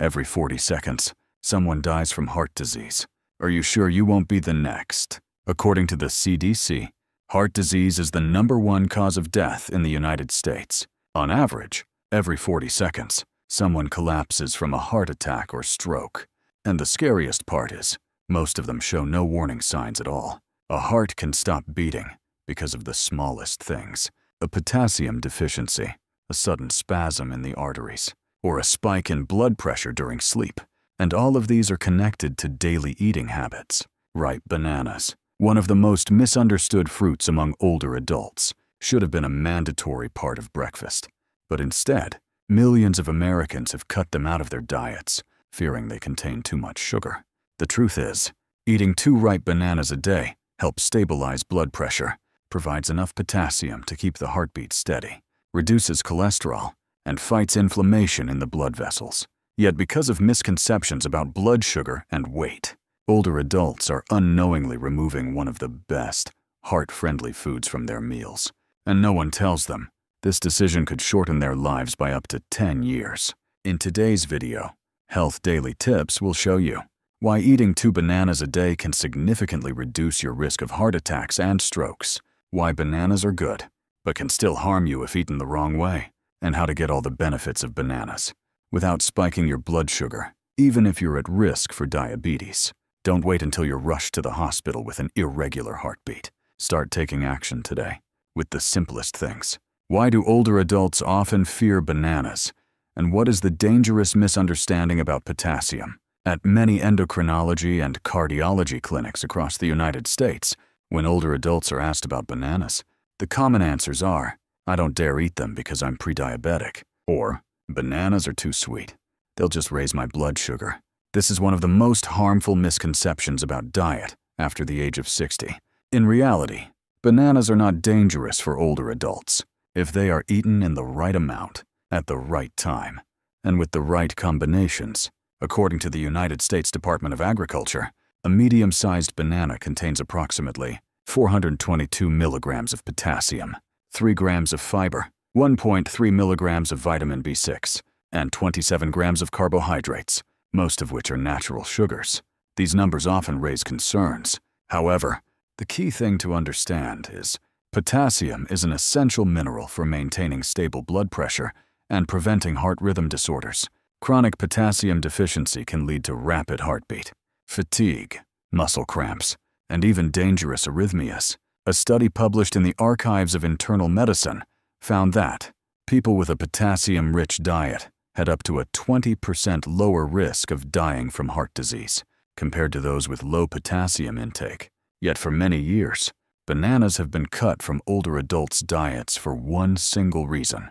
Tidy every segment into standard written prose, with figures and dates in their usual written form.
Every 40 seconds, someone dies from heart disease. Are you sure you won't be the next? According to the CDC, heart disease is the #1 cause of death in the United States. On average, every 40 seconds, someone collapses from a heart attack or stroke. And the scariest part is, most of them show no warning signs at all. A heart can stop beating because of the smallest things. A potassium deficiency, a sudden spasm in the arteries, or a spike in blood pressure during sleep. And all of these are connected to daily eating habits. Ripe bananas, one of the most misunderstood fruits among older adults, should have been a mandatory part of breakfast. But instead, millions of Americans have cut them out of their diets, fearing they contain too much sugar. The truth is, eating 2 ripe bananas a day helps stabilize blood pressure, provides enough potassium to keep the heartbeat steady, reduces cholesterol, and fights inflammation in the blood vessels. Yet because of misconceptions about blood sugar and weight, older adults are unknowingly removing one of the best, heart-friendly foods from their meals. And no one tells them this decision could shorten their lives by up to 10 years. In today's video, Health Daily Tips will show you why eating 2 bananas a day can significantly reduce your risk of heart attacks and strokes, why bananas are good, but can still harm you if eaten the wrong way, and how to get all the benefits of bananas without spiking your blood sugar, even if you're at risk for diabetes. Don't wait until you're rushed to the hospital with an irregular heartbeat. Start taking action today with the simplest things. Why do older adults often fear bananas? And what is the dangerous misunderstanding about potassium? At many endocrinology and cardiology clinics across the United States, when older adults are asked about bananas, the common answers are, "I don't dare eat them because I'm pre-diabetic," or "Bananas are too sweet. They'll just raise my blood sugar." This is one of the most harmful misconceptions about diet after the age of 60. In reality, bananas are not dangerous for older adults if they are eaten in the right amount, at the right time, and with the right combinations. According to the United States Department of Agriculture, a medium-sized banana contains approximately 422 milligrams of potassium, 3 grams of fiber, 1.3 milligrams of vitamin B6, and 27 grams of carbohydrates, most of which are natural sugars. These numbers often raise concerns. However, the key thing to understand is potassium is an essential mineral for maintaining stable blood pressure and preventing heart rhythm disorders. Chronic potassium deficiency can lead to rapid heartbeat, fatigue, muscle cramps, and even dangerous arrhythmias. A study published in the Archives of Internal Medicine found that people with a potassium-rich diet had up to a 20% lower risk of dying from heart disease compared to those with low potassium intake. Yet for many years, bananas have been cut from older adults' diets for one single reason: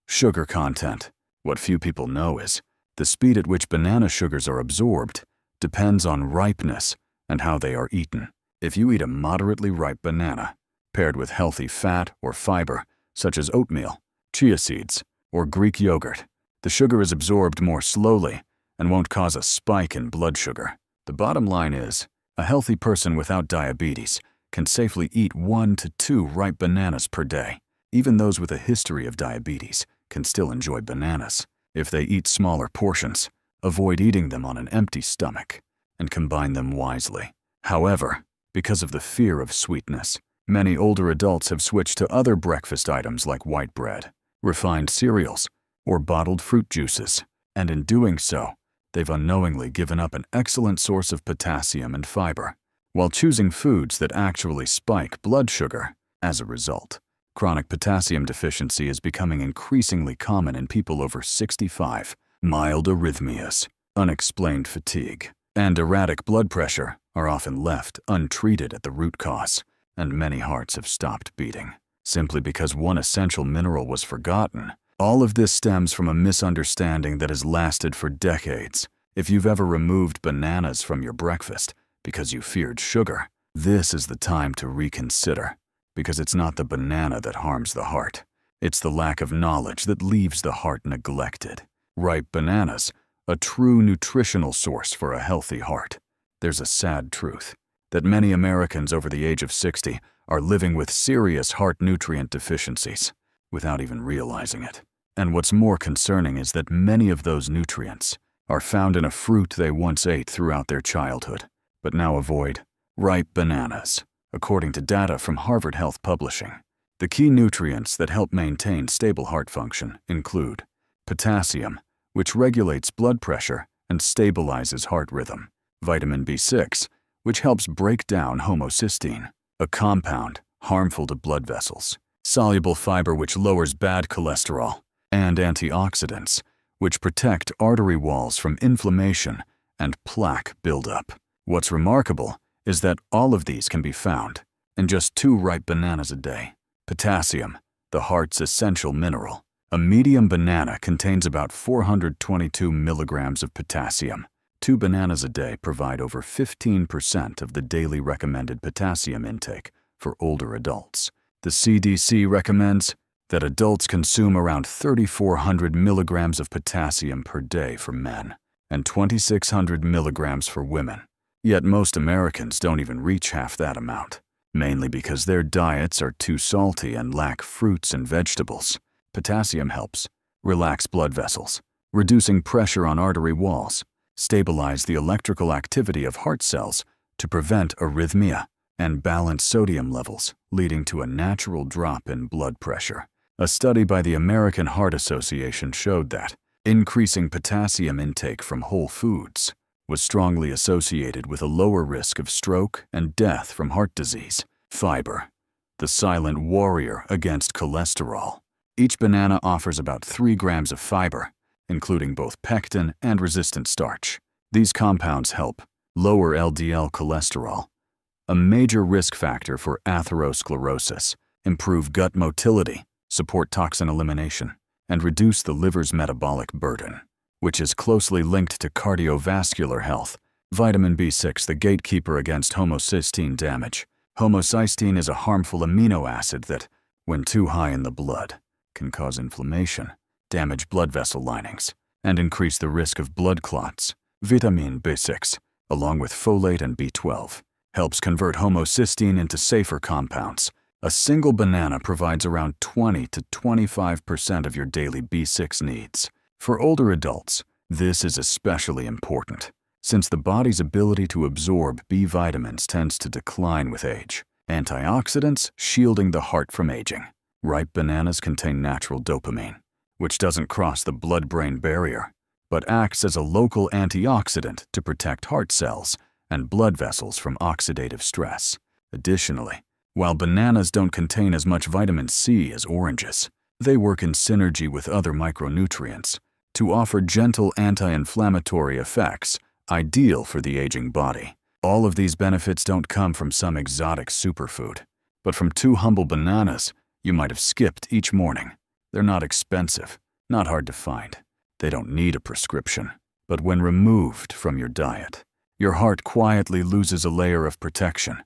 sugar content. What few people know is the speed at which banana sugars are absorbed depends on ripeness and how they are eaten. If you eat a moderately ripe banana, paired with healthy fat or fiber, such as oatmeal, chia seeds, or Greek yogurt, the sugar is absorbed more slowly and won't cause a spike in blood sugar. The bottom line is, a healthy person without diabetes can safely eat 1 to 2 ripe bananas per day. Even those with a history of diabetes can still enjoy bananas. If they eat smaller portions, avoid eating them on an empty stomach, and combine them wisely. However, because of the fear of sweetness, many older adults have switched to other breakfast items like white bread, refined cereals, or bottled fruit juices, and in doing so, they've unknowingly given up an excellent source of potassium and fiber, while choosing foods that actually spike blood sugar. As a result, chronic potassium deficiency is becoming increasingly common in people over 65. Mild arrhythmias, unexplained fatigue, and erratic blood pressure are often left untreated at the root cause, and many hearts have stopped beating simply because one essential mineral was forgotten. All of this stems from a misunderstanding that has lasted for decades. If you've ever removed bananas from your breakfast because you feared sugar, this is the time to reconsider, because it's not the banana that harms the heart. It's the lack of knowledge that leaves the heart neglected. Ripe bananas, a true nutritional source for a healthy heart. There's a sad truth that many Americans over the age of 60 are living with serious heart nutrient deficiencies without even realizing it. And what's more concerning is that many of those nutrients are found in a fruit they once ate throughout their childhood, but now avoid: ripe bananas. According to data from Harvard Health Publishing, the key nutrients that help maintain stable heart function include potassium, which regulates blood pressure and stabilizes heart rhythm; vitamin B6, which helps break down homocysteine, a compound harmful to blood vessels; soluble fiber, which lowers bad cholesterol; and antioxidants, which protect artery walls from inflammation and plaque buildup. What's remarkable is that all of these can be found in just 2 ripe bananas a day. Potassium, the heart's essential mineral. A medium banana contains about 422 milligrams of potassium. 2 bananas a day provide over 15% of the daily recommended potassium intake for older adults. The CDC recommends that adults consume around 3,400 milligrams of potassium per day for men and 2,600 milligrams for women. Yet most Americans don't even reach half that amount, mainly because their diets are too salty and lack fruits and vegetables. Potassium helps relax blood vessels, reducing pressure on artery walls, stabilize the electrical activity of heart cells to prevent arrhythmia, and balance sodium levels, leading to a natural drop in blood pressure. A study by the American Heart Association showed that increasing potassium intake from whole foods was strongly associated with a lower risk of stroke and death from heart disease. Fiber, the silent warrior against cholesterol. Each banana offers about 3 grams of fiber, including both pectin and resistant starch. These compounds help lower LDL cholesterol, a major risk factor for atherosclerosis, improve gut motility, support toxin elimination, and reduce the liver's metabolic burden, which is closely linked to cardiovascular health. Vitamin B6, the gatekeeper against homocysteine damage. Homocysteine is a harmful amino acid that, when too high in the blood, can cause inflammation, damage blood vessel linings, and increase the risk of blood clots. Vitamin B6, along with folate and B12, helps convert homocysteine into safer compounds. A single banana provides around 20 to 25% of your daily B6 needs. For older adults, this is especially important, since the body's ability to absorb B vitamins tends to decline with age. Antioxidants shielding the heart from aging. Ripe bananas contain natural dopamine, which doesn't cross the blood-brain barrier, but acts as a local antioxidant to protect heart cells and blood vessels from oxidative stress. Additionally, while bananas don't contain as much vitamin C as oranges, they work in synergy with other micronutrients to offer gentle anti-inflammatory effects ideal for the aging body. All of these benefits don't come from some exotic superfood, but from 2 humble bananas you might have skipped each morning. They're not expensive, not hard to find. They don't need a prescription. But when removed from your diet, your heart quietly loses a layer of protection.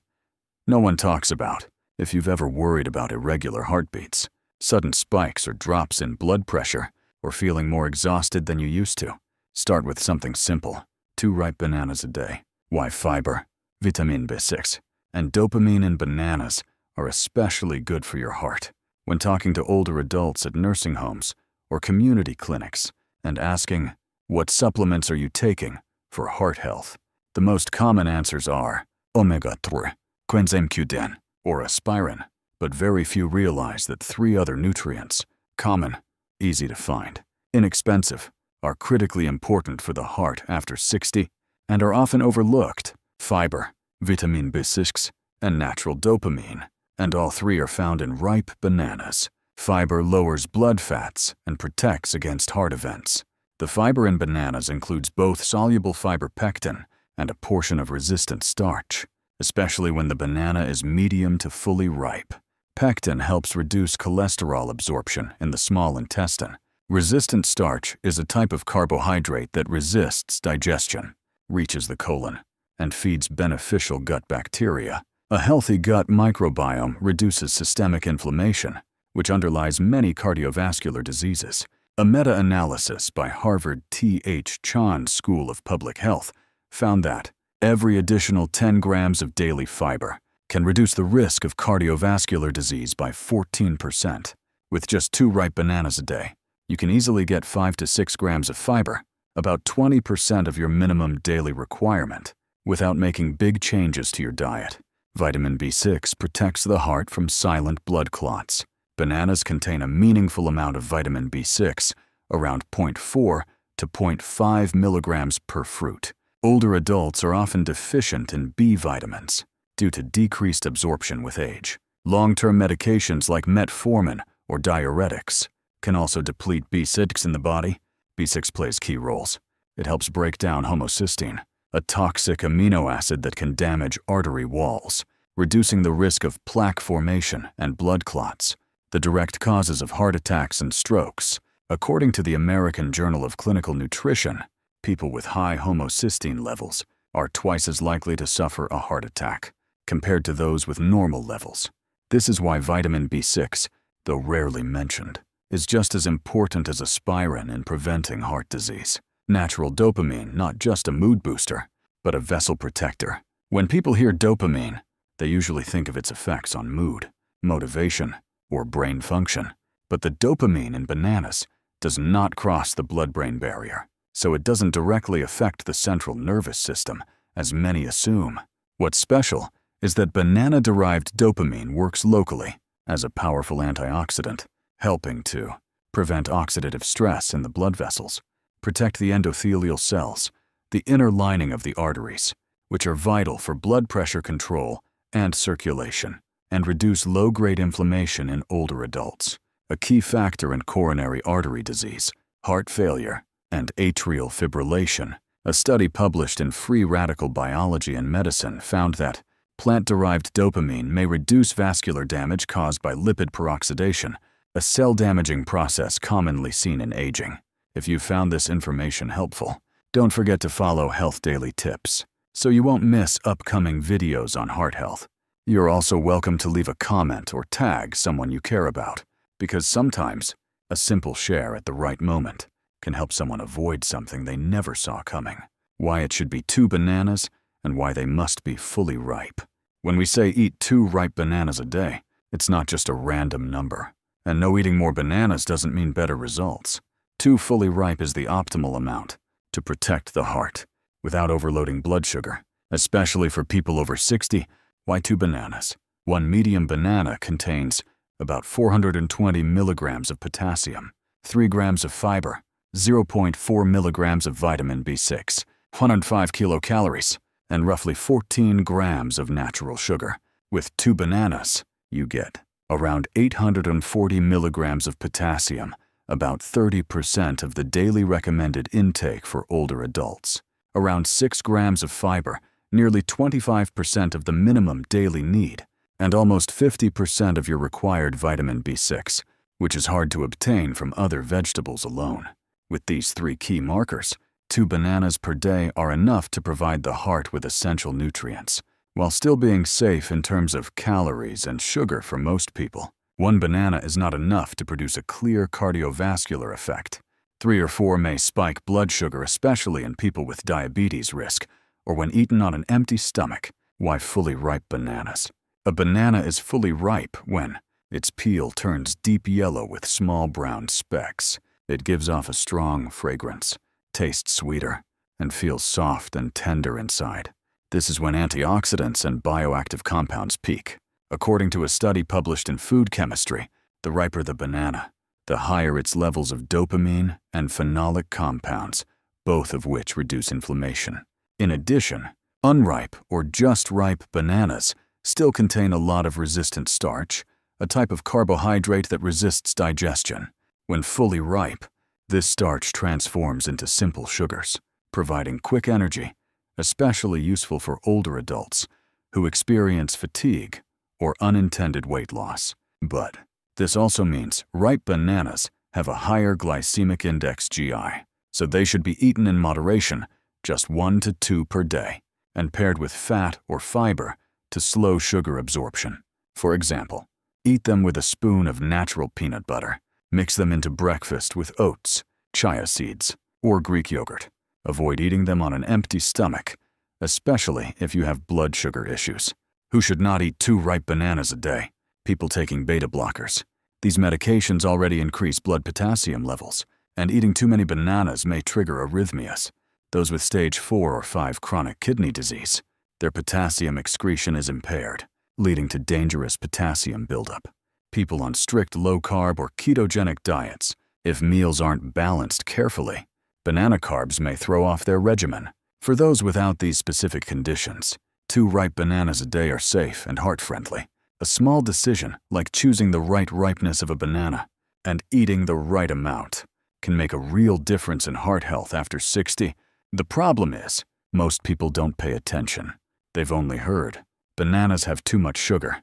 No one talks about if you've ever worried about irregular heartbeats, sudden spikes or drops in blood pressure, or feeling more exhausted than you used to. Start with something simple: 2 ripe bananas a day. Why fiber, vitamin B6, and dopamine in bananas are especially good for your heart. When talking to older adults at nursing homes or community clinics and asking, "What supplements are you taking for heart health?" the most common answers are omega-3, coenzyme Q10, or aspirin, but very few realize that 3 other nutrients, common, easy to find, inexpensive, are critically important for the heart after 60 and are often overlooked: fiber, vitamin B6, and natural dopamine, and all 3 are found in ripe bananas. Fiber lowers blood fats and protects against heart events. The fiber in bananas includes both soluble fiber pectin and a portion of resistant starch, especially when the banana is medium to fully ripe. Pectin helps reduce cholesterol absorption in the small intestine. Resistant starch is a type of carbohydrate that resists digestion, reaches the colon, and feeds beneficial gut bacteria. A healthy gut microbiome reduces systemic inflammation, which underlies many cardiovascular diseases. A meta-analysis by Harvard T.H. Chan School of Public Health found that every additional 10 grams of daily fiber can reduce the risk of cardiovascular disease by 14%. With just 2 ripe bananas a day, You can easily get 5 to 6 grams of fiber, about 20% of your minimum daily requirement, without making big changes to your diet. Vitamin B6 protects the heart from silent blood clots. Bananas contain a meaningful amount of vitamin B6, around 0.4 to 0.5 milligrams per fruit. Older adults are often deficient in B vitamins due to decreased absorption with age. Long-term medications like metformin or diuretics can also deplete B6 in the body. B6 plays key roles. It helps break down homocysteine, a toxic amino acid that can damage artery walls, reducing the risk of plaque formation and blood clots, the direct causes of heart attacks and strokes. According to the American Journal of Clinical Nutrition, people with high homocysteine levels are twice as likely to suffer a heart attack compared to those with normal levels. This is why vitamin B6, though rarely mentioned, is just as important as aspirin in preventing heart disease. Natural dopamine, not just a mood booster, but a vessel protector. When people hear dopamine, they usually think of its effects on mood, motivation, or brain function. But the dopamine in bananas does not cross the blood-brain barrier, so it doesn't directly affect the central nervous system, as many assume. What's special is that banana-derived dopamine works locally as a powerful antioxidant, helping to prevent oxidative stress in the blood vessels, protect the endothelial cells, the inner lining of the arteries, which are vital for blood pressure control and circulation, and reduce low-grade inflammation in older adults, a key factor in coronary artery disease, heart failure, and atrial fibrillation. A study published in Free Radical Biology and Medicine found that plant-derived dopamine may reduce vascular damage caused by lipid peroxidation, a cell-damaging process commonly seen in aging. If you found this information helpful, don't forget to follow Health Daily Tips so you won't miss upcoming videos on heart health. You're also welcome to leave a comment or tag someone you care about, because sometimes a simple share at the right moment can help someone avoid something they never saw coming. Why it should be 2 bananas and why they must be fully ripe. When we say eat 2 ripe bananas a day, it's not just a random number. And no, eating more bananas doesn't mean better results. 2 fully ripe is the optimal amount to protect the heart without overloading blood sugar, especially for people over 60. Why 2 bananas? 1 medium banana contains about 420 milligrams of potassium, 3 grams of fiber, 0.4 milligrams of vitamin B6, 105 kilocalories, and roughly 14 grams of natural sugar. With 2 bananas, you get around 840 milligrams of potassium, about 30% of the daily recommended intake for older adults, around 6 grams of fiber, nearly 25% of the minimum daily need, and almost 50% of your required vitamin B6, which is hard to obtain from other vegetables alone. With these 3 key markers, 2 bananas per day are enough to provide the heart with essential nutrients, while still being safe in terms of calories and sugar for most people. 1 banana is not enough to produce a clear cardiovascular effect. 3 or 4 may spike blood sugar, especially in people with diabetes risk, or when eaten on an empty stomach. Why fully ripe bananas? A banana is fully ripe when its peel turns deep yellow with small brown specks. It gives off a strong fragrance, tastes sweeter, and feels soft and tender inside. This is when antioxidants and bioactive compounds peak. According to a study published in Food Chemistry, the riper the banana, the higher its levels of dopamine and phenolic compounds, both of which reduce inflammation. In addition, unripe or just ripe bananas still contain a lot of resistant starch, a type of carbohydrate that resists digestion. When fully ripe, this starch transforms into simple sugars, providing quick energy, especially useful for older adults who experience fatigue or unintended weight loss. But this also means ripe bananas have a higher glycemic index (GI), so they should be eaten in moderation, just 1 to 2 per day, and paired with fat or fiber to slow sugar absorption. For example, eat them with a spoon of natural peanut butter. Mix them into breakfast with oats, chia seeds, or Greek yogurt. Avoid eating them on an empty stomach, especially if you have blood sugar issues. Who should not eat 2 ripe bananas a day? People taking beta blockers. These medications already increase blood potassium levels, and eating too many bananas may trigger arrhythmias. Those with stage 4 or 5 chronic kidney disease, their potassium excretion is impaired, leading to dangerous potassium buildup. People on strict low-carb or ketogenic diets, if meals aren't balanced carefully, banana carbs may throw off their regimen. For those without these specific conditions, 2 ripe bananas a day are safe and heart-friendly. A small decision, like choosing the right ripeness of a banana and eating the right amount, can make a real difference in heart health after 60. The problem is, most people don't pay attention. They've only heard, bananas have too much sugar.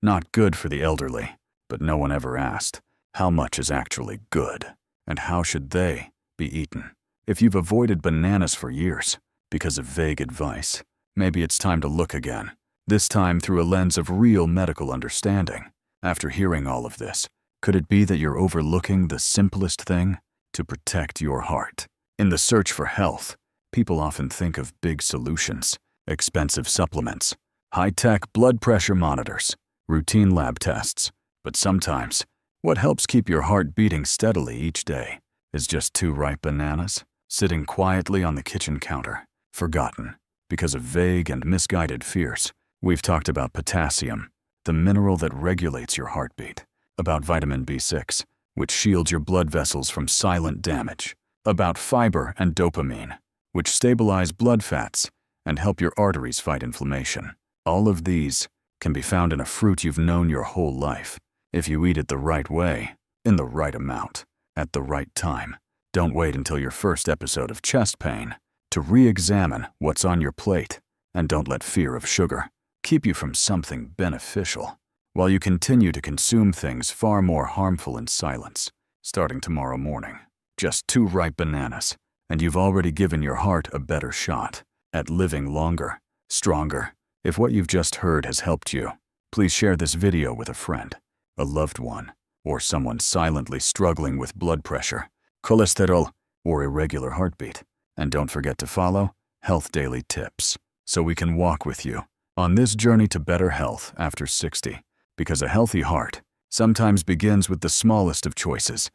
Not good for the elderly, but no one ever asked, how much is actually good, and how should they be eaten? If you've avoided bananas for years because of vague advice, maybe it's time to look again. This time through a lens of real medical understanding. After hearing all of this, could it be that you're overlooking the simplest thing to protect your heart? In the search for health, people often think of big solutions, expensive supplements, high-tech blood pressure monitors, routine lab tests. But sometimes, what helps keep your heart beating steadily each day is just 2 ripe bananas sitting quietly on the kitchen counter, forgotten because of vague and misguided fears. We've talked about potassium, the mineral that regulates your heartbeat, about vitamin B6, which shields your blood vessels from silent damage, about fiber and dopamine, which stabilize blood fats and help your arteries fight inflammation. All of these can be found in a fruit you've known your whole life, if you eat it the right way, in the right amount, at the right time. Don't wait until your first episode of chest pain to re-examine what's on your plate, and don't let fear of sugar keep you from something beneficial, while you continue to consume things far more harmful in silence. Starting tomorrow morning, just 2 ripe bananas, and you've already given your heart a better shot at living longer, stronger. If what you've just heard has helped you, please share this video with a friend, a loved one, or someone silently struggling with blood pressure, cholesterol, or irregular heartbeat. And don't forget to follow Health Daily Tips so we can walk with you on this journey to better health after 60, because a healthy heart sometimes begins with the smallest of choices,